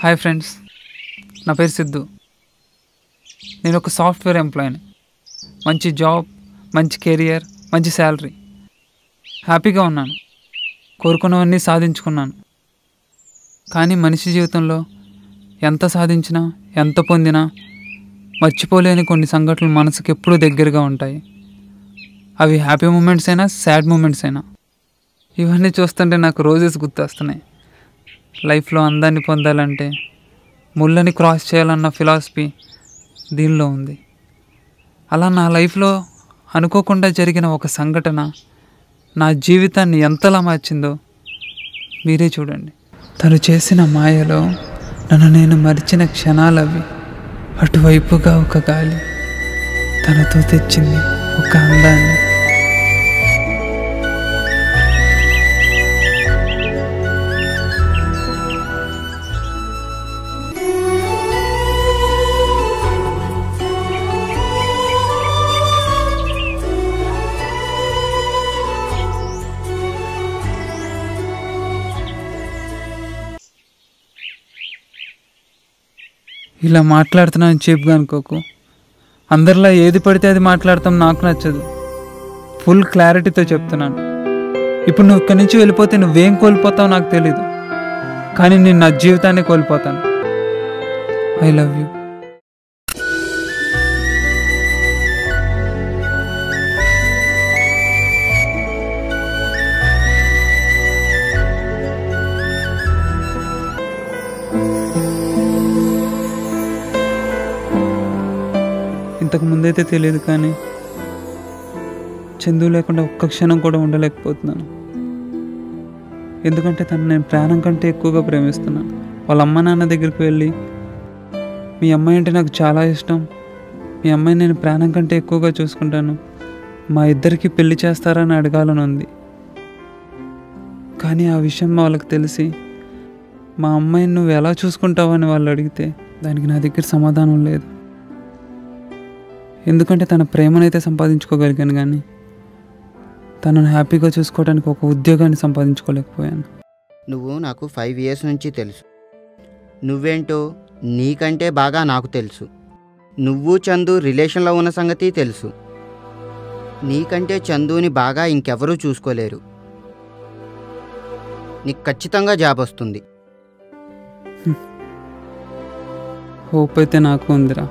Hi friends, నా పేరు సిద్ధు. నేను ఒక సాఫ్ట్వేర్ ఎంప్లాయీని. మంచి జాబ్, మంచి కెరియర్, మంచి శాలరీ. హ్యాపీగా ఉన్నాను. కోరుకున్నవన్నీ సాధించుకున్నాను. కానీ మనిషి జీవితంలో ఎంత సాధించినా, ఎంత పొందినా మర్చిపోలేని కొన్ని సంఘటనలు మనసుకు ఎప్పుడూ దగ్గరగా ఉంటాయి. అవి హ్యాపీ మూమెంట్స్ అయినా, సాడ్ మూమెంట్స్ అయినా. ఇవన్నీ చూస్తుంటే నాకు రోజెస్ గుర్తొస్తున్నాయి. లైఫ్లో అందాన్ని పొందాలంటే ముళ్ళని క్రాస్ చేయాలన్న ఫిలాసఫీ దీనిలో ఉంది. అలా నా లైఫ్లో అనుకోకుండా జరిగిన ఒక సంఘటన నా జీవితాన్ని ఎంతలా మార్చిందో మీరే చూడండి. తను చేసిన మాయలో నన్ను నేను మరిచిన క్షణాలవి. అటువైపుగా ఒక గాలి తనతో తెచ్చింది ఒక అందాన్ని. ఇలా మాట్లాడుతున్నాను చీప్గా అనుకోకు. అందరిలా ఏది పడితే అది మాట్లాడతాం నాకు నచ్చదు. ఫుల్ క్లారిటీతో చెప్తున్నాను. ఇప్పుడు నువ్వు ఇక్కడి నుంచి వెళ్ళిపోతే నువ్వేం కోల్పోతావు నాకు తెలీదు, కానీ నేను నా జీవితాన్ని కోల్పోతాను. I love you. ఇంతకు ముందైతే తెలియదు, కానీ చందు లేకుండా ఒక్క క్షణం కూడా ఉండలేకపోతున్నాను. ఎందుకంటే తను నేను ప్రాణం కంటే ఎక్కువగా ప్రేమిస్తున్నాను. వాళ్ళ అమ్మ నాన్న దగ్గరికి వెళ్ళి, మీ అమ్మాయి అంటే నాకు చాలా ఇష్టం, మీ అమ్మాయిని నేను ప్రాణం కంటే ఎక్కువగా చూసుకుంటాను, మా ఇద్దరికి పెళ్లి చేస్తారని అడగాలని ఉంది. కానీ ఆ విషయం వాళ్ళకి తెలిసి మా అమ్మాయిని నువ్వు ఎలా చూసుకుంటావని వాళ్ళు అడిగితే దానికి నా దగ్గర సమాధానం లేదు. ఎందుకంటే తన ప్రేమనైతే సంపాదించుకోగలిగాను, కానీ తనను హ్యాపీగా చూసుకోవడానికి ఒక ఉద్యోగాన్ని సంపాదించుకోలేకపోయాను. నువ్వు నాకు 5 years నుంచి తెలుసు. నువ్వేంటో నీకంటే బాగా నాకు తెలుసు. నువ్వు చందు రిలేషన్లో ఉన్న సంగతి తెలుసు. నీకంటే చందుని బాగా ఇంకెవరూ చూసుకోలేరు. నీకు ఖచ్చితంగా జాబ్ వస్తుంది. హోప్ అయితే నాకు ఉందిరా,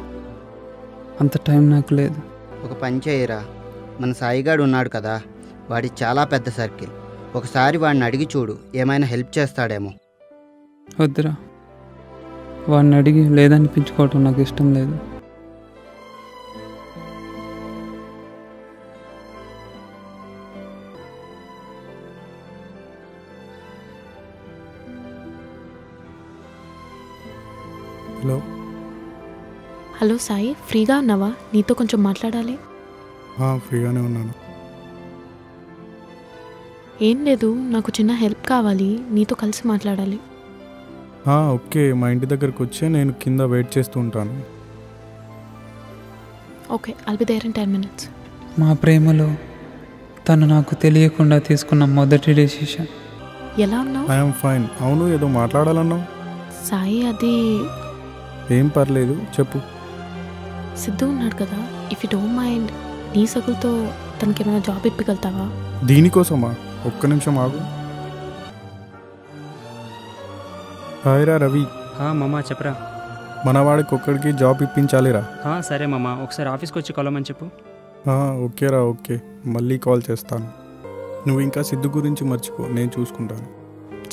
అంత టైం నాకు లేదు. ఒక పని చేయరా, మన సాయిగాడు ఉన్నాడు కదా, వాడి చాలా పెద్ద సర్కిల్. ఒకసారి వాడిని అడిగి చూడు, ఏమైనా హెల్ప్ చేస్తాడేమో. వద్దురా, వాడిని అడిగి లేదనిపించుకోవటం నాకు ఇష్టం లేదు. హలో హలో సాయి, ఫ్రీగా ఉన్నావా? నీతో కొంచెం మాట్లాడాలి. ఫ్రీగానే ఉన్నాను. ఏం లేదు, నాకు చిన్న హెల్ప్ కావాలి, నీతో కలిసి మాట్లాడాలి. ఓకే, మా ఇంటి దగ్గరకు వచ్చి నేను కింద వెయిట్ చేస్తూ ఉంటాను. Okay, I'll be there in 10 minutes. మా ప్రేమలో తను నాకు తెలియకుండా తీసుకున్న మొదటి డెసిషన్. ఎలా ఉన్నావు? I'm fine. అవును, ఏదో మాట్లాడాలన్నావు. సాయి, అది ఏం పర్లేదు, చెప్పు. సిద్ధు ఉన్నాడు కదా, ఇఫ్ యూ డోంట్ మైండ్ నీ సగులతో తనకి ఏమైనా జాబ్ ఇప్పగలుగుతావా? దీనికోసమా? ఒక్క నిమిషం ఆగు. హాయ్రా రవి. మామా చెప్పరా. మనవాడికి ఒక్కడికి జాబ్ ఇప్పించాలిరా. సరే మామా, ఒకసారి ఆఫీస్కి వచ్చి కలవమని చెప్పు. ఓకేరా, ఓకే, మళ్ళీ కాల్ చేస్తాను. నువ్వు ఇంకా సిద్ధు గురించి మర్చిపో, నేను చూసుకుంటాను.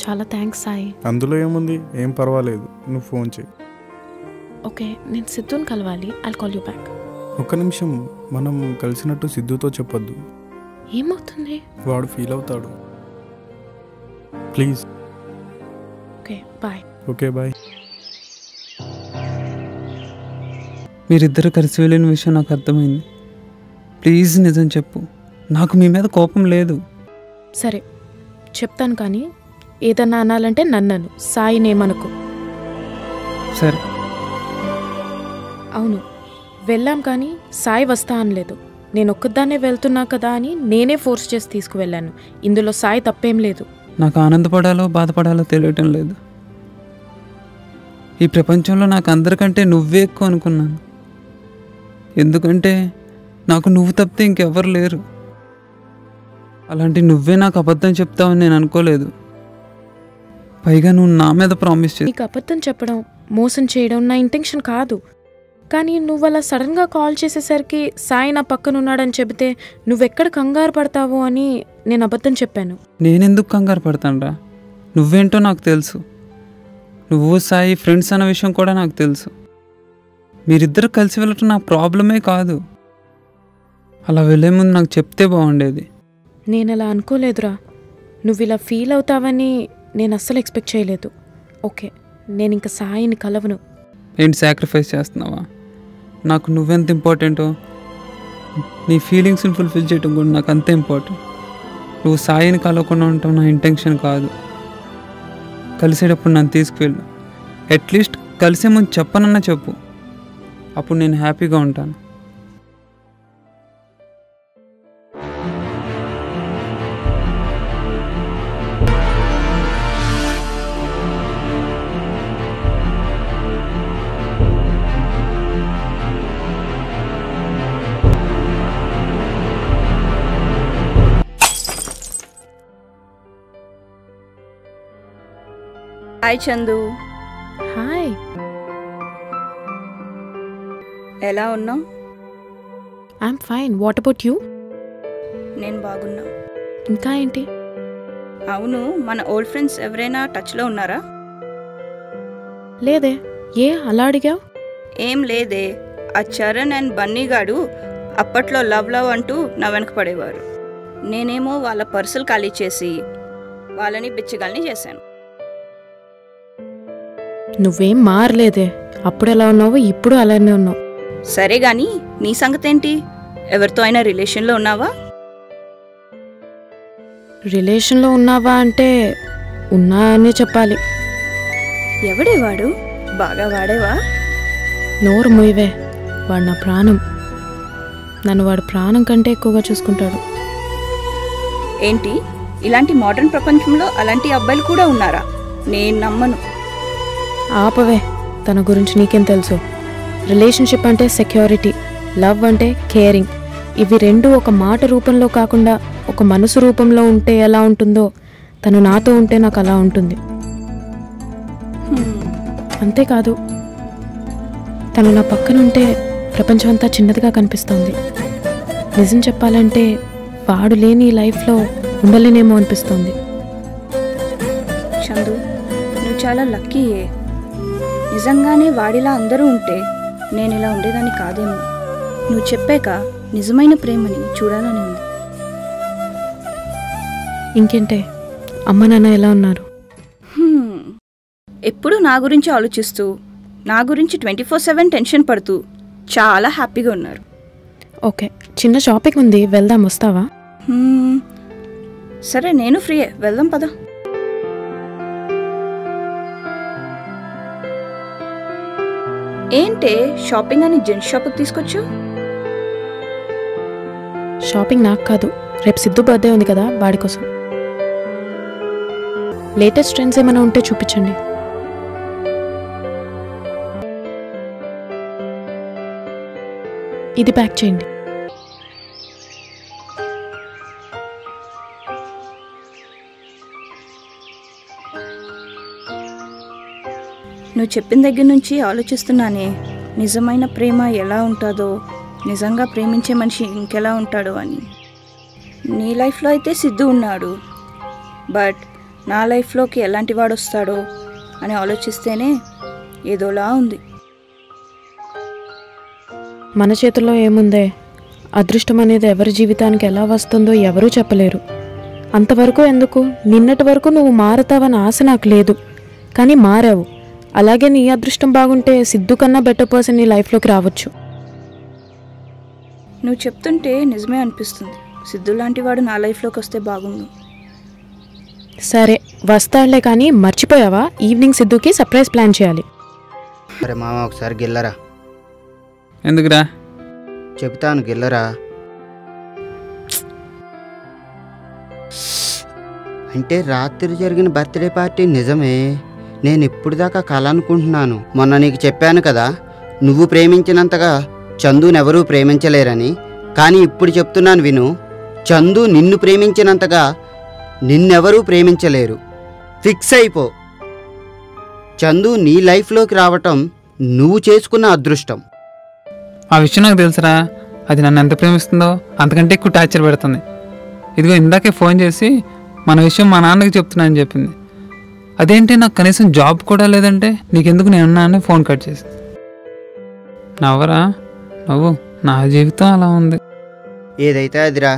చాలా థ్యాంక్స్ సాయి. అందులో ఏముంది, ఏం పర్వాలేదు, నువ్వు ఫోన్ చేయి. ఓకే, నేను సిద్ధుని కలవాలి. I'll call you back. ఒక్క నిమిషం, మనం కలిసినట్టు సిద్ధుతో చెప్పొద్దు. ఏమవుతుంది? వాడు ఫీల్ అవుతాడు. Please. Okay, bye. Okay, bye. మీరిద్దరు కలిసి వెళ్ళిన విషయం నాకు అర్థమైంది. ప్లీజ్ నిజం చెప్పు, నాకు మీ మీద కోపం లేదు. సరే చెప్తాను, కానీ ఏదన్నా అనాలంటే నన్నను, సాయినేమనుకో. సరే. అవును, వెళ్ళాం, కానీ సాయి వస్తా అనలేదు. నేను ఒక్కదాన్నే వెళ్తున్నా కదా అని నేనే ఫోర్స్ చేసి తీసుకువెళ్ళాను. ఇందులో సాయి తప్పేం లేదు. నాకు ఆనందపడాలో బాధపడాలో తెలియటం లేదు. ఈ ప్రపంచంలో నాకు అందరికంటే నువ్వే ఎక్కువ అనుకున్నాను. ఎందుకంటే నాకు నువ్వు తప్పితే ఇంకెవ్వరు లేరు. అలాంటి నువ్వే నాకు అబద్ధం చెప్తావని నేను అనుకోలేదు. పైగా నువ్వు నా మీద ప్రామిస్ చేసి నీకు అబద్ధం చెప్పడం, మోసం చేయడం నా ఇంటెన్షన్ కాదు. కానీ నువ్వు అలా సడన్గా కాల్ చేసేసరికి సాయి నా పక్కన ఉన్నాడని చెబితే నువ్వెక్కడ కంగారు పడతావో అని నేను అబద్ధం చెప్పాను. నేనెందుకు కంగారు పడతానురా? నువ్వేంటో నాకు తెలుసు. నువ్వు సాయి ఫ్రెండ్స్ అన్న విషయం కూడా నాకు తెలుసు. మీరిద్దరు కలిసి వెళ్ళటం నా ప్రాబ్లమే కాదు. అలా వెళ్ళే ముందు నాకు చెప్తే బాగుండేది. నేను అలా అనుకోలేదురా. నువ్వు ఇలా ఫీల్ అవుతావని నేను అస్సలు ఎక్స్పెక్ట్ చేయలేదు. ఓకే, నేను ఇంకా సాయిని కలవను. ఏంటి సాక్రిఫైస్ చేస్తున్నావా? నాకు నువ్వెంత ఇంపార్టెంటో నీ ఫీలింగ్స్ని ఫుల్ఫిల్ చేయడం కూడా నాకు అంతే ఇంపార్టెంట్. నువ్వు సాయిని కలవకుండా ఉండటం నా ఇంటెన్షన్ కాదు. కలిసేటప్పుడు నన్ను తీసుకువెళ్ళు. అట్లీస్ట్ కలిసే ముందు చెప్పనన్నా చెప్పు. అప్పుడు నేను హ్యాపీగా ఉంటాను. Hi Chandu, hi. ఎలా ఉన్నావు? I'm fine. What about you? నేను బాగున్నా. ఇంకా ఏంటి? అవును, మన ఓల్డ్ ఫ్రెండ్స్ ఎవరైనా టచ్లో ఉన్నారా? లేదే. ఏ అలా అడిగావు? ఏం లేదే. ఆ చరణ్ అండ్ బన్నీ గాడు అప్పట్లో లవ్ లవ్ అంటూ నా వెనక పడేవారు. నేనేమో వాళ్ళ పర్సులు ఖాళీ చేసి వాళ్ళని బిచ్చగాల్ని చేశాను. నువ్వేం మారలేదే. అప్పుడు ఎలా ఉన్నావో ఇప్పుడు అలానే ఉన్నావు. సరే గాని నీ సంగతి ఏంటి? ఎవరితో అయినా రిలేషన్లో ఉన్నావా? రిలేషన్లో ఉన్నావా అంటే ఉన్నా అనే చెప్పాలి. ఎవడే వాడు? బాగా వాడేవా? నోరు మొయ్యవే. వాడు నా ప్రాణం. నన్ను వాడు ప్రాణం కంటే ఎక్కువగా చూసుకుంటాడు. ఏంటి, ఇలాంటి మోడర్న్ ప్రపంచంలో అలాంటి అబ్బాయిలు కూడా ఉన్నారా? నేను నమ్మను. ఆపవే. తన గురించి నీకేం తెలుసు? రిలేషన్షిప్ అంటే సెక్యూరిటీ, లవ్ అంటే కేరింగ్. ఇవి రెండు ఒక మాట రూపంలో కాకుండా ఒక మనసు రూపంలో ఉంటే ఎలా ఉంటుందో తను నాతో ఉంటే నాకు అలా ఉంటుంది. అంతేకాదు, తను నా పక్కన ఉంటే ప్రపంచం అంతా చిన్నదిగా కనిపిస్తోంది. నిజం చెప్పాలంటే వాడు లేని ఈ లైఫ్లో ఉండలేనేమో అనిపిస్తోంది. చందు, నువ్వు చాలా లక్కీయే. నిజంగానే వాడిలా అందరూ ఉంటే నేను ఇలా ఉండేదాన్ని కాదేమో. నువ్వు చెప్పాక నిజమైన ప్రేమని చూడాలని ఉంది. ఇంకేంటే, అమ్మ నాన్న ఎలా ఉన్నారు? ఎప్పుడు నా గురించి ఆలోచిస్తూ, నా గురించి 24/7 టెన్షన్ పడుతూ చాలా హ్యాపీగా ఉన్నారు. ఓకే, చిన్న షాపింగ్ ఉంది, వెళ్దాం. వస్తావా? సరే, నేను ఫ్రీయే, వెళ్దాం పద. ఏంటే షాపింగ్ అని జెంట్స్ షాప్కి తీసుకొచ్చు? షాపింగ్ నాకు కాదు, రేపు సిద్ధు బర్త్డే ఉంది కదా, వాడి కోసం. లేటెస్ట్ ట్రెండ్స్ ఏమైనా ఉంటే చూపించండి. ఇది ప్యాక్ చేయండి. నువ్వు చెప్పిన దగ్గర నుంచి ఆలోచిస్తున్నానే, నిజమైన ప్రేమ ఎలా ఉంటుందో, నిజంగా ప్రేమించే మనిషి ఇంకెలా ఉంటాడో అని. నీ లైఫ్లో అయితే సిద్ధు ఉన్నాడు, బట్ నా లైఫ్లోకి ఎలాంటి వాడు వస్తాడో అని ఆలోచిస్తేనే ఏదోలా ఉంది. మన చేతుల్లో ఏముందే? అదృష్టం అనేది ఎవరి జీవితానికి ఎలా వస్తుందో ఎవరూ చెప్పలేరు. అంతవరకు ఎందుకు? నిన్నటి వరకు నువ్వు మారతావని ఆశ నాకు లేదు, కానీ మారావు. అలాగే నీ అదృష్టం బాగుంటే సిద్ధు కన్నా బెటర్ పర్సన్ నీ లైఫ్లోకి రావచ్చు. నువ్వు చెప్తుంటే నిజమే అనిపిస్తుంది. సిద్ధు లాంటి వాడు నా లైఫ్లోకి వస్తే బాగుండు. సరే, వస్తాడులే, కానీ మర్చిపోయావా? ఈవినింగ్ సిద్ధుకి సర్ప్రైజ్ ప్లాన్ చేయాలి. అరే మామ, ఒకసారి గిల్లరా. ఎందుకురా? చెప్తాను, గిల్లరా. అంటే రాత్రి జరిగిన బర్త్డే పార్టీ నిజమే. నేను ఇప్పుడు దాకా కల అనుకుంటున్నాను. మొన్న నీకు చెప్పాను కదా, నువ్వు ప్రేమించినంతగా చందునెవరూ ప్రేమించలేరని. కానీ ఇప్పుడు చెప్తున్నాను విను, చందు నిన్ను ప్రేమించినంతగా నిన్నెవరూ ప్రేమించలేరు. ఫిక్స్ అయిపో. చందు నీ లైఫ్లోకి రావటం నువ్వు చేసుకున్న అదృష్టం. ఆ విషయం నాకు తెలుసురా. అది నన్ను ఎంత ప్రేమిస్తుందో అంతకంటే ఎక్కువ టార్చర్ పెడుతుంది. ఇదిగో ఇందాకే ఫోన్ చేసి మన విషయం మా నాన్నకి చెప్తున్నానని చెప్పింది. అదేంటి, నాకు కనీసం జాబ్ కూడా లేదంటే నీకెందుకు నేనున్నా అని ఫోన్ కట్ చేసి. నవ్వరా నవ్వు, నా జీవితం అలా ఉంది. ఏదైతే అదిరా.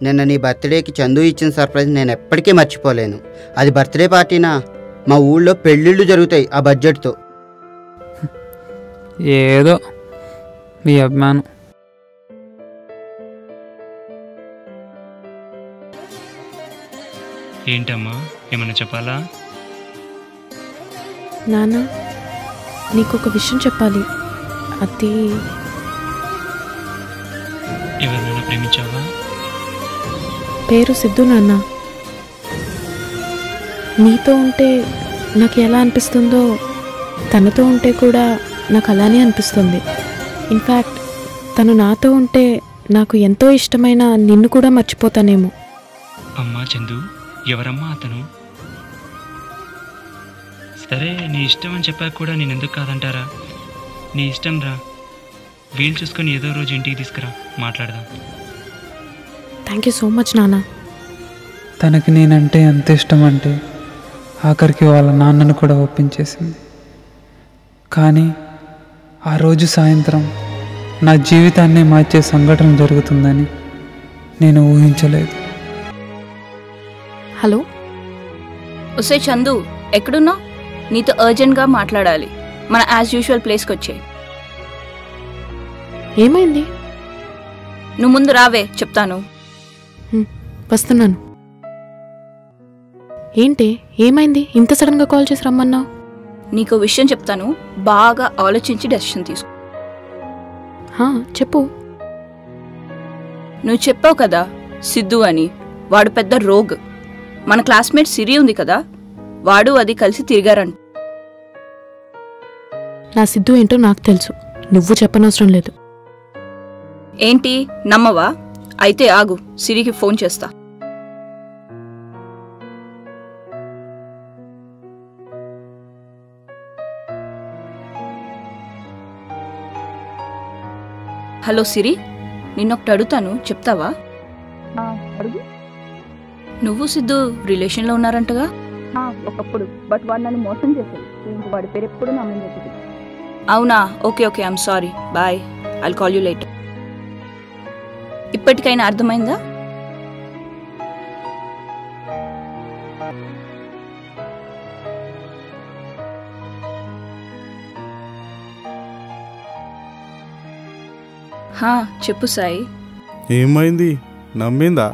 నిన్న నీ బర్త్డేకి చందు ఇచ్చిన సర్ప్రైజ్ నేను ఎప్పటికీ మర్చిపోలేను. అది బర్త్డే పార్టీనా? మా ఊళ్ళో పెళ్ళిళ్ళు జరుగుతాయి ఆ బడ్జెట్తో. ఏదో మీ అభిమానం. ఏంటమ్మా, ఏమన్నా చెప్పాలా? నాన్న, నీకు ఒక విషయం చెప్పాలి. అది ఎవరినైనా ప్రేమించావా? పేరు సిద్ధు నాన్న. నీతో ఉంటే నాకు ఎలా అనిపిస్తుందో తనతో ఉంటే కూడా నాకు అలానే అనిపిస్తుంది. ఇన్ఫ్యాక్ట్ తను నాతో ఉంటే నాకు ఎంతో ఇష్టమైన నిన్ను కూడా మర్చిపోతానేమో. అమ్మా చందు, ఎవరమ్మా అతను? సరే, నీ ఇష్టం అని చెప్పాక కూడా నేను ఎందుకు కాదంటారా? నీ ఇష్టం రా, వీలు చూసుకొని ఏదో రోజు ఇంటికి తీసుకురా, మాట్లాడదాం. థ్యాంక్ యూ సో మచ్ నాన్న. తనకి నేనంటే ఎంత ఇష్టం అంటే ఆఖరికి వాళ్ళ నాన్నను కూడా ఒప్పించేసింది. కానీ ఆ రోజు సాయంత్రం నా జీవితాన్నే మార్చే సంఘటన జరుగుతుందని నేను ఊహించలేదు. హలో, ఒసే చందు, ఎక్కడున్నావు? నీతో అర్జెంట్గా మాట్లాడాలి. మన యాజ్ యూజువల్ ప్లేస్కి వచ్చే. ఏమైంది? నువ్వు ముందు రావే, చెప్తాను. వస్తున్నాను. ఏంటి, ఏమైంది? ఇంత సడన్గా కాల్ చేసి రమ్మన్నావు? నీకు విషయం చెప్తాను, బాగా ఆలోచించి డెసిషన్ తీసుకో. చెప్పు. నువ్వు చెప్పావు కదా సిద్ధు అని, వాడు పెద్ద రోగ్. మన క్లాస్మేట్ సిరి ఉంది కదా, వాడు అది కలిసి తిరిగారంట. నా సిద్ధు ఏంటో నాకు తెలుసు, నువ్వు చెప్పనవసరం లేదు. ఏంటి, నమ్మవా? అయితే ఆగు, సిరికి ఫోన్ చేస్తా. హలో సిరి, నిన్నొకటి అడుగుతాను, చెప్తావా? నువ్వు సిద్ధు రిలేషన్లో ఉన్నారంటగా? ఒకప్పుడు, బట్ వాడు నన్ను మోసం చేశాడు. వాడి పేరు ఎప్పుడు నమ్మలేదు. అవునా? Okay okay, I'm sorry, bye, I'll call you later. ఇప్పటికైనా అర్థమైందా? చెప్పు సాయి. ఏమైంది? నమ్మిందా?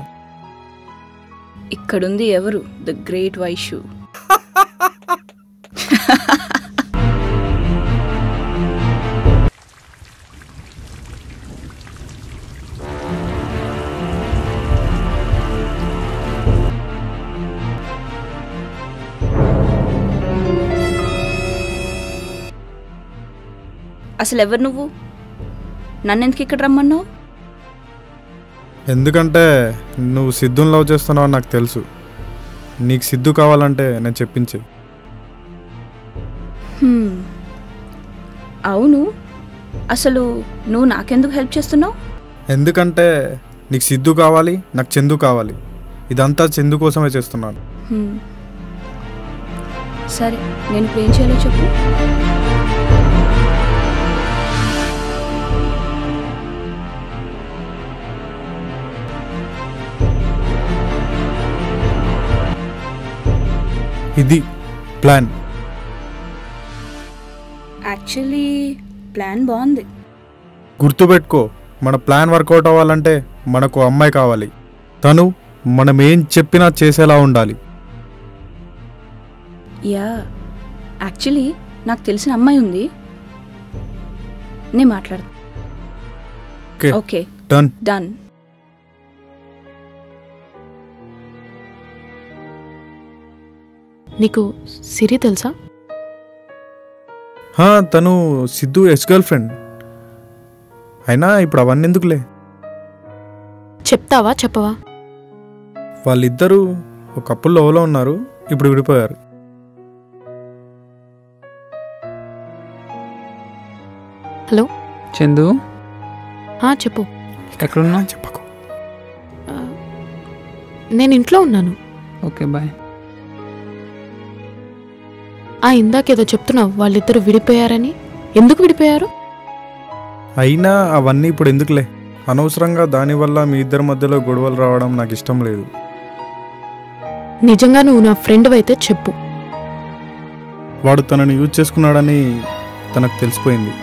ఇక్కడుంది ఎవరు? The great Vaishu. అసలు ఎవరు నువ్వు? నన్నెందుకు ఇక్కడ రమ్మన్నావు? ఎందుకంటే నువ్వు సిద్ధుని లవ్ చేస్తున్నావు నాకు తెలుసు. నీకు సిద్ధు కావాలంటే నేను చెప్పించే. అవును, అసలు నువ్వు నాకెందుకు హెల్ప్ చేస్తున్నావు? ఎందుకంటే నీకు సిద్ధు కావాలి, నాకు చందు కావాలి. ఇదంతా చందు కోసమే చేస్తున్నాను. సరే, నేను ఇప్పుడు ఏం చేయాలో చెప్పు. ఇది ప్లాన్. యాక్చువల్లీ ప్లాన్ బాగుంది. గుర్తుపెట్టుకో, మన ప్లాన్ వర్కౌట్ అవ్వాలంటే మనకు అమ్మాయి కావాలి. తను మనం ఏం చెప్పినా చేసేలా ఉండాలి. యా, యాక్చువల్లీ నాకు తెలిసిన అమ్మాయి ఉంది, నేను మాట్లాడతా. Okay, done. డన్. నీకు సిరి తెలుసా? తను సిద్ధు ఎక్స్ గర్ల్ ఫ్రెండ్. అయినా ఇప్పుడు అవన్నీ ఎందుకులే. చెప్తావా చెప్పవా? వాళ్ళిద్దరూ ఒక కపుల్ లవ్లో ఉన్నారు, ఇప్పుడు విడిపోయారు. హలో చందు, చెప్పు. ఎక్కడున్నా? చెప్పకు. నేను ఇంట్లో ఉన్నాను. Okay bye. ఇందాకేదో చెప్తున్నావు, వాళ్ళిద్దరు విడిపోయారని. ఎందుకు విడిపోయారు? అయినా అవన్నీ ఇప్పుడు ఎందుకులే. అనవసరంగా దానివల్ల మీ ఇద్దరి మధ్యలో గొడవలు రావడం నాకు ఇష్టం లేదు. నిజంగా నువ్వు నా ఫ్రెండ్ అయితే చెప్పు. వాడు తనని యూజ్ చేసుకున్నాడని తనకు తెలిసిపోయింది,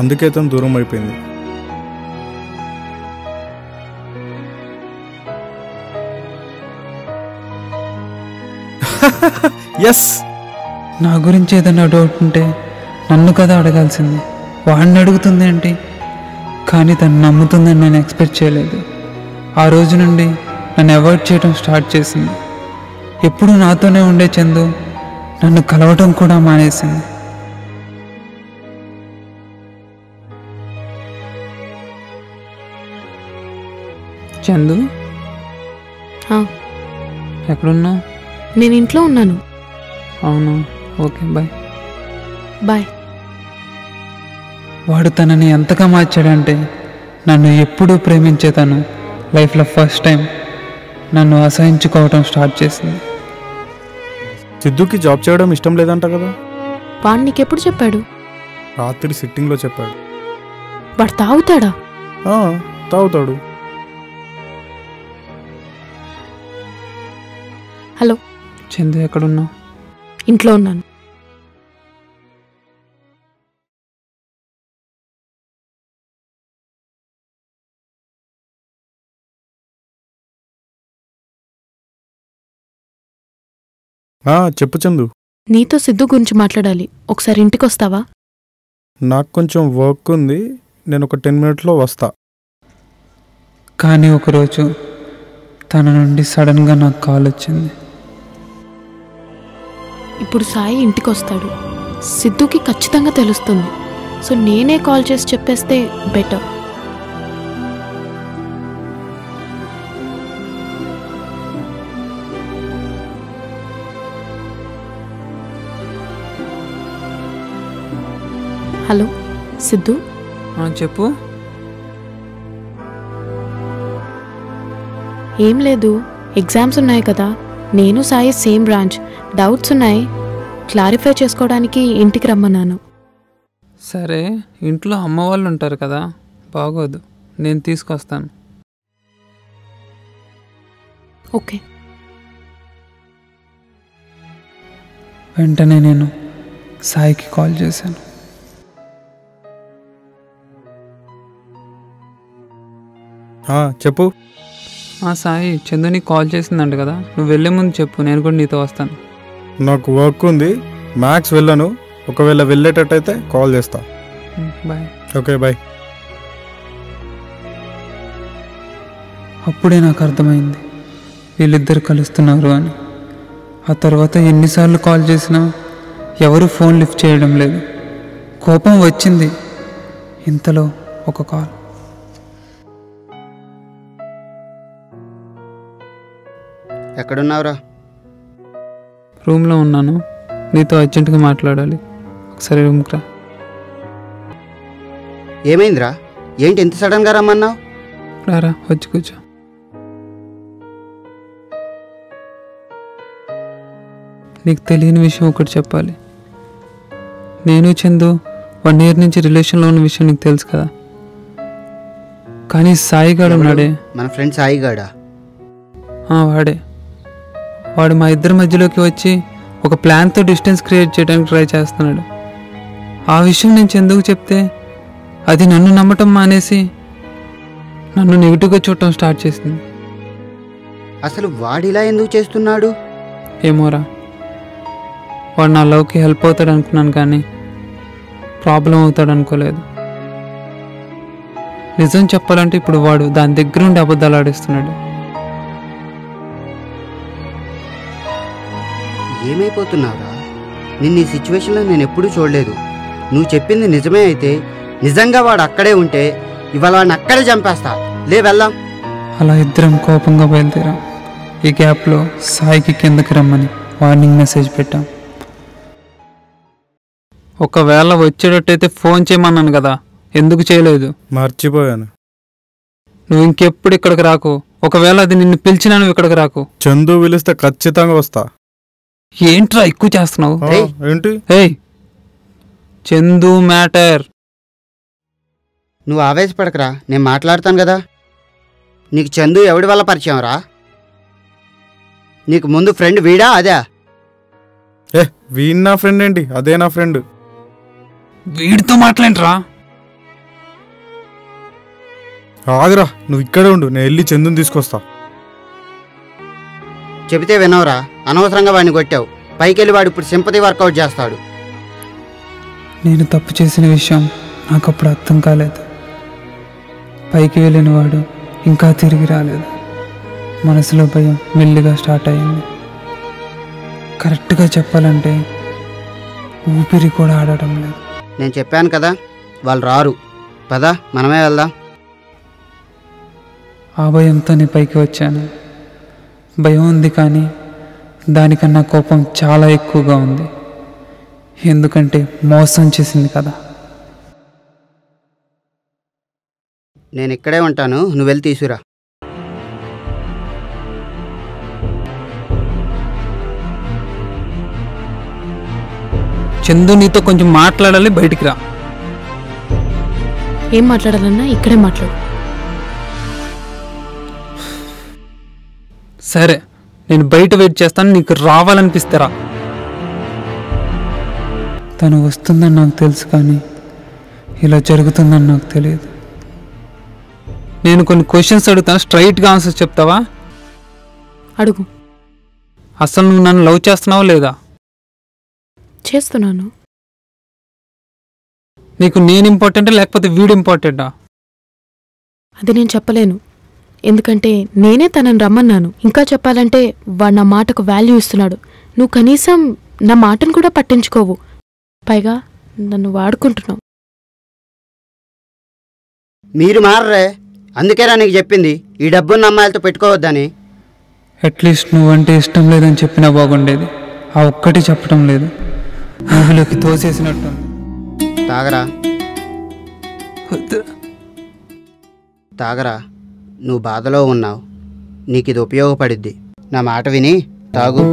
అందుకే తను దూరం అయిపోయింది. ఎస్, నా గురించి ఏదైనా డౌట్ ఉంటే నన్ను కదా అడగాల్సింది, వాడిని అడుగుతుంది ఏంటి? కానీ తను నమ్ముతుందని నేను ఎక్స్పెక్ట్ చేయలేదు. ఆ రోజు నుండి నన్ను అవాయిడ్ చేయడం స్టార్ట్ చేసింది. ఎప్పుడు నాతోనే ఉండే చందు నన్ను కలవటం కూడా మానేసింది. చందు, ఎక్కడున్నావు? నేను ఇంట్లో ఉన్నాను. అవును, ఓకే బాయ్. బాయ్. వాడు తనని ఎంతగా మార్చాడంటే, నన్ను ఎప్పుడూ ప్రేమించే తను లైఫ్లో ఫస్ట్ టైం నన్ను అసహించుకోవటం స్టార్ట్ చేసింది. సిద్ధుకి జాబ్ చేయడం ఇష్టం లేదంట కదా? వాడు నీకెప్పుడు చెప్పాడు? రాత్రి సిట్టింగ్లో చెప్పాడు. వాడు తాగుతాడా? తాగుతాడు. హలో చందు, ఎక్కడున్నావు? ఇంట్లో ఉన్నాను. చెప్పు చందు. నీతో సిద్ధు గురించి మాట్లాడాలి, ఒకసారి ఇంటికి వస్తావా? నాకు కొంచెం వర్క్ ఉంది, నేను ఒక 10 minutesలో వస్తా. కానీ ఒకరోజు తన నుండి సడన్గా నాకు కాల్ వచ్చింది. ఇప్పుడు సాయి ఇంటికి వస్తాడు, సిద్ధుకి ఖచ్చితంగా తెలుస్తుంది. సో నేనే కాల్ చేసి చెప్పేస్తే బెటర్. హలో సిద్ధు. చెప్పు. ఏం లేదు, ఎగ్జామ్స్ ఉన్నాయి కదా, నేను సాయి సేమ్ బ్రాంచ్. డౌట్స్ ఉన్నాయి, క్లారిఫై చేసుకోవడానికి ఇంటికి రమ్మన్నాను. సరే, ఇంట్లో అమ్మ వాళ్ళు ఉంటారు కదా, బాగోదు, నేను తీసుకొస్తాను. ఓకే. వెంటనే నేను సాయికి కాల్ చేశాను. చెప్పు. సాయి, చందుని కాల్ చేసిందంట కదా, నువ్వు వెళ్ళే ముందు చెప్పు, నేను కూడా నీతో వస్తాను. నాకు వర్క్ ఉంది, మ్యాక్స్ వెళ్ళను. ఒకవేళ వెళ్ళేటట్టయితే కాల్ చేస్తా. బాయ్. Okay bye. అప్పుడే నాకు అర్థమైంది వీళ్ళిద్దరు కలుస్తున్నారు అని. ఆ తర్వాత ఎన్నిసార్లు కాల్ చేసినా ఎవరు ఫోన్ లిఫ్ట్ చేయడం లేదు. కోపం వచ్చింది. ఇంతలో ఒక కాల్. ఎక్కడున్నావురా? రూమ్లో ఉన్నాను, నీతో అర్జెంటుగా మాట్లాడాలి, ఒకసారి రూమ్కి రా. ఏమైందిరా? ఏంటి ఇంత సడన్గా రమ్మన్నావు? రారా, వచ్చి కూర్చో. నీకు తెలియని విషయం ఒకటి చెప్పాలి. నేను చందు 1 year నుంచి రిలేషన్లో ఉన్న విషయం నీకు తెలుసు కదా. కానీ సాయిగాడు ఉన్నాడే, మన ఫ్రెండ్ సాయిగాడా? వాడే. వాడు మా ఇద్దరి మధ్యలోకి వచ్చి ఒక ప్లాన్తో డిస్టెన్స్ క్రియేట్ చేయడానికి ట్రై చేస్తున్నాడు. ఆ విషయం నేను చందుకు చెప్తే అది నన్ను నమ్మటం మానేసి నన్ను నెగిటివ్గా చూడటం స్టార్ట్ చేసింది. అసలు వాడిలా ఎందుకు చేస్తున్నాడు? ఏమోరా, వాడు నా లవ్కి హెల్ప్ అవుతాడు అనుకున్నాను, కానీ ప్రాబ్లం అవుతాడు అనుకోలేదు. నిజం చెప్పాలంటే ఇప్పుడు వాడు దాని దగ్గర ఉండి అబద్ధాలు ఆడిస్తున్నాడు. ఏమైపోతున్నావురా? నిన్ను ఈ సిచ్యువేషన్లో నేను ఎప్పుడూ చూడలేదు. నువ్వు చెప్పింది నిజమే అయితే, నిజంగా వాడు అక్కడే ఉంటే ఇవాళ వాడిని అక్కడే చంపేస్తా. లే వెళ్దాం. అలా ఇద్దరం కోపంగా బయలుదేరాం. ఈ గ్యాప్లో సాయికి కిందకి రమ్మని వార్నింగ్ మెసేజ్ పెట్టాం. ఒకవేళ వచ్చేటట్టయితే ఫోన్ చేయమన్నాను కదా, ఎందుకు చేయలేదు? మర్చిపోయాను. నువ్వు ఇంకెప్పుడు ఇక్కడికి రాకు. ఒకవేళ అది నిన్ను పిలిచినా నువ్వు ఇక్కడికి రాకు. చందు పిలిస్తే ఖచ్చితంగా వస్తా. ఏంట్రా ఎక్కువ చేస్తున్నావు? ఏయ్. ఏంటి? ఏయ్, చందు మ్యాటర్. నువ్వు ఆవేశపడకరా, నేను మాట్లాడతాను కదా. నీకు చందు ఎవడి వల్ల పరిచయం రా? నీకు ముందు ఫ్రెండ్ వీడా అదే? వీడి నా ఫ్రెండ్ ఏంటి? అదే నా ఫ్రెండ్. వీడితో మాట్లాడరా? ఆగరా, నువ్వు ఇక్కడే ఉండు, నేను వెళ్ళి చందుని తీసుకొస్తా. చెబితే వినవరా? అనవసరంగా వాడిని కొట్టావు. పైకెళ్ళి వాడు ఇప్పుడు సింపతి వర్కౌట్ చేస్తాడు. నేను తప్పు చేసిన విషయం నాకు అప్పుడు అర్థం కాలేదు. పైకి వెళ్ళిన వాడు ఇంకా తిరిగి రాలేదు. మనసులో భయం మెల్లిగా స్టార్ట్ అయింది. కరెక్ట్గా చెప్పాలంటే ఊపిరి కూడా ఆడటం లేదు. నేను చెప్పాను కదా, వాళ్ళు రారు. పద, మనమే వెళ్దాం. ఆ భయంతోనే పైకి వచ్చాను. భయం ఉంది, కానీ దానికన్నా కోపం చాలా ఎక్కువగా ఉంది. ఎందుకంటే మోసం చేసింది కదా. నేను ఇక్కడే ఉంటాను, నువ్వు వెళ్ళి తీసుకురా. చందు, నీతో కొంచెం మాట్లాడాలి, బయటికి రా. ఏం మాట్లాడాలన్నా ఇక్కడే మాట్లాడు. సరే, నేను బయట వెయిట్ చేస్తాను, నీకు రావాలనిపిస్తారా? తను వస్తుందని నాకు తెలుసు, కానీ ఇలా జరుగుతుందని నాకు తెలియదు. నేను కొన్ని క్వశ్చన్స్ అడుగుతాను, స్ట్రైట్గా ఆన్సర్ చెప్తావా? అడుగు. అసలు నువ్వు నన్ను లవ్ చేస్తున్నావా లేదా? చేస్తున్నాను. నీకు నేను ఇంపార్టెంటా లేకపోతే వీడు ఇంపార్టెంటా? అది నేను చెప్పలేను, ఎందుకంటే నేనే తనని రమ్మన్నాను. ఇంకా చెప్పాలంటే వాడు నా మాటకు వాల్యూ ఇస్తున్నాడు. నువ్వు కనీసం నా మాటను కూడా పట్టించుకోవు, పైగా నన్ను వాడుకుంటున్నావు. మీరు మారరే, అందుకేరా నీకు చెప్పింది ఈ డబ్బున్న అమ్మాయిలతో పెట్టుకోవద్దని. అట్లీస్ట్ నువ్వంటే ఇష్టం లేదని చెప్పినా బాగుండేది. ఆ ఒక్కటి చెప్పడం లేదు. మూవీలోకి తోసేసినట్టు. తాగరా, తాగరా. నువ్వు బాధలో ఉన్నావు, నీకు ఇది ఉపయోగపడిద్ది. నా మాట విని తాగు.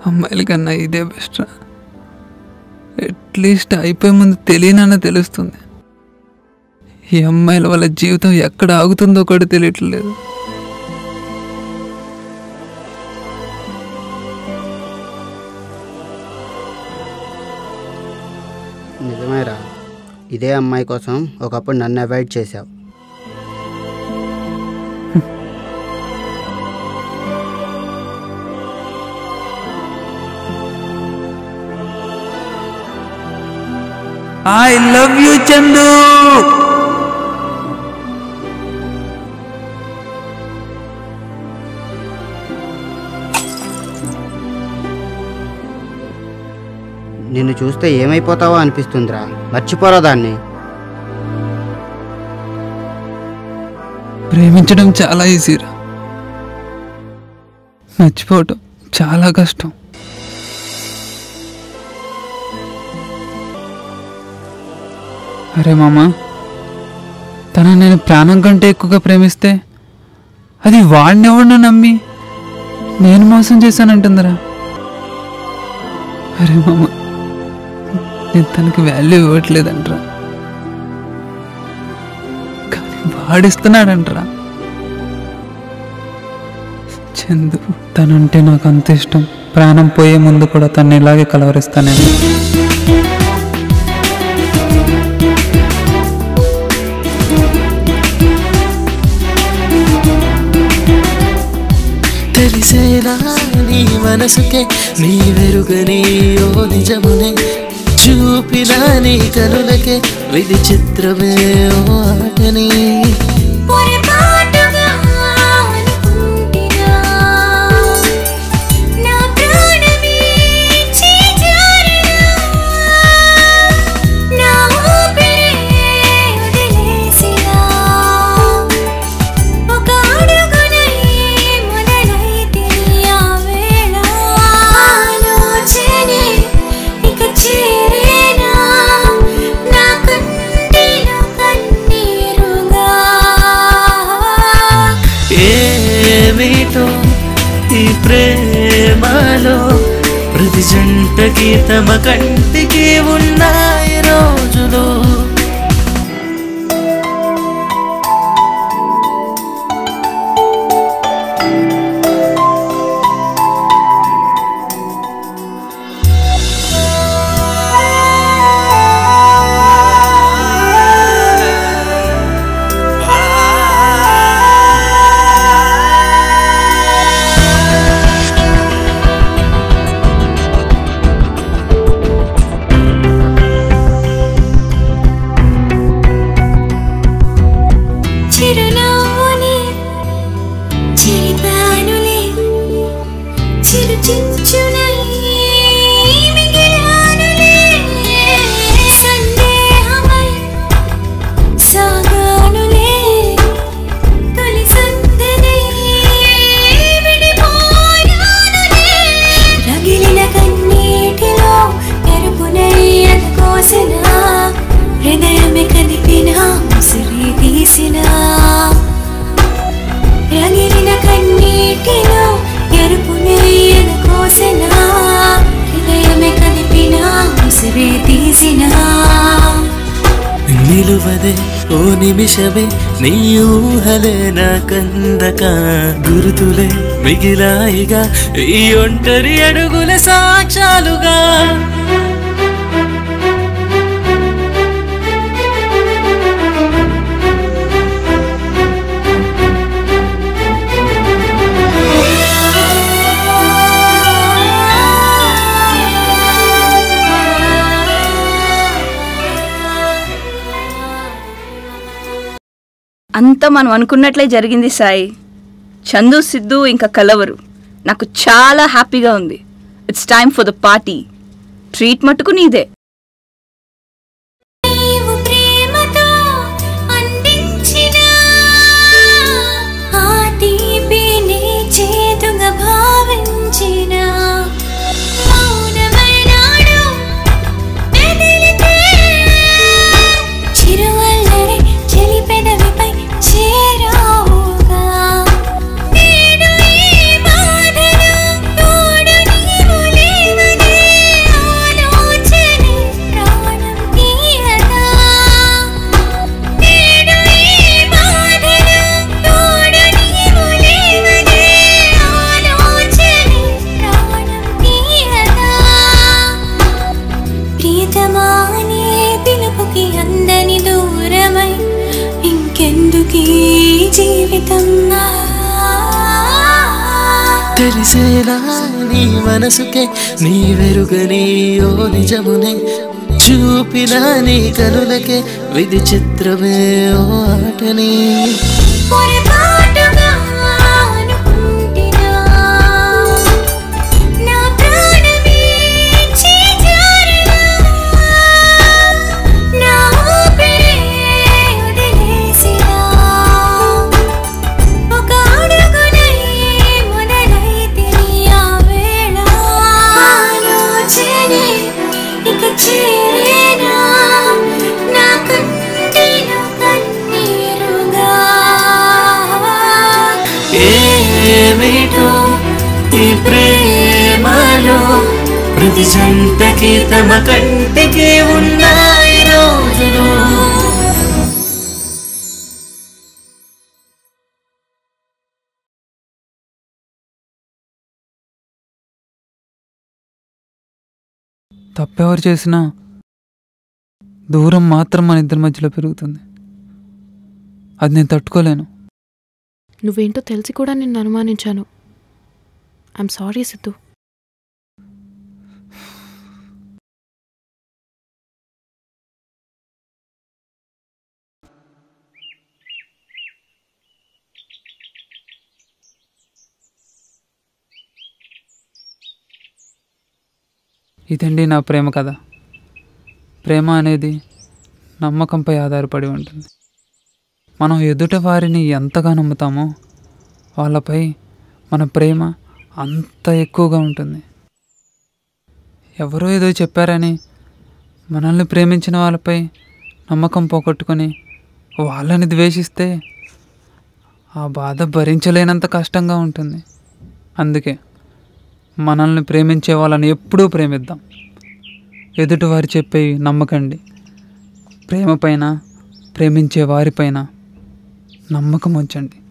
అమ్మాయిల కన్నా ఇదే బెస్ట్. అట్లీస్ట్ అయిపోయే ముందు తెలియనన్నా తెలుస్తుంది. ఈ అమ్మాయిల వల్ల జీవితం ఎక్కడ ఆగుతుందో కూడా తెలియట్లేదు. నిజమేరా, ఇదే అమ్మాయి కోసం ఒకప్పుడు నన్ను అవాయిడ్ చేశావు. I love you Chandu. నిన్ను చూస్తే ఏమైపోతావో అనిపిస్తుందిరా. మర్చిపోరా దాన్ని. ప్రేమించడం చాలా ఈజీరా, మర్చిపోవటం చాలా కష్టం. అరే మామ, తన నేను ప్రాణం కంటే ఎక్కువగా ప్రేమిస్తే అది వాడినెవడినో నమ్మి నేను మోసం చేశానంటుందిరా. అరే మామ, నేను తనకి వాల్యూ ఇవ్వట్లేదంటరా, కానీ వాడిస్తున్నాడంటరా. చందు తనంటే నాకు అంత ఇష్టం. ప్రాణం పోయే ముందు కూడా తను ఇలాగే కలవరిస్తానేమో. తెలిసేనా నీ మనసుకే నీ వెరుగని ఓ నిజమునే చూపిన నీ కనులకే విధి చిత్రమే ఓ ఆటని ఈ ప్రేమలో ప్రతి జంటకి తమ కంటికి ఉన్నాయి రోజులు. హృదయమే కదిపిన ఉసిరి తీసిన రగిలిన కన్నీటిలో ఎరుపునే ఎదకోసిన హృదయమే కదిపిన ఉసిరి తీసిన నిలువదే ఓ నిమిషమే నీ ఊహలే నా కందక గురుతులే మిగిలాయిగా ఈ ఒంటరి అడుగుల సాక్ష్యాలుగా. అంతా మనం అనుకున్నట్లే జరిగింది సాయి. చందు, సిద్ధు ఇంకా కలవరు. నాకు చాలా హ్యాపీగా ఉంది. It's time for the party. Treat మట్టుకు నీదే. తెలిసేనా నీ మనసుకే నీ వెరుగని ఓ నిజమునే చూపిన నీ కనులకే విధి చిత్రమే ఓ ఆటని ఈ ప్రేమలో ప్రతి జంటకి తమ కంటికి ఉన్నాయి రోజులు. తప్పెవరు చేసినా దూరం మాత్రం మన ఇద్దరి మధ్యలో పెరుగుతుంది. అది నేను తట్టుకోలేను. నువ్వేంటో తెలిసి కూడా నిన్ను అనుమానించాను. I'm sorry Siddhu. ఇదండి నా ప్రేమ కథ. ప్రేమ అనేది నమ్మకంపై ఆధారపడి ఉంటుంది. మనం ఎదుట వారిని ఎంతగా నమ్ముతామో వాళ్ళపై మన ప్రేమ అంత ఎక్కువగా ఉంటుంది. ఎవరో ఏదో చెప్పారని మనల్ని ప్రేమించిన వాళ్ళపై నమ్మకం పోగొట్టుకొని వాళ్ళని ద్వేషిస్తే ఆ బాధ భరించలేనంత కష్టంగా ఉంటుంది. అందుకే మనల్ని ప్రేమించే వాళ్ళని ఎప్పుడూ ప్రేమిద్దాం. ఎదుటివారు చెప్పేవి నమ్మకండి. ప్రేమ పైన, ప్రేమించే వారిపైన నమ్మకం ఉంచండి.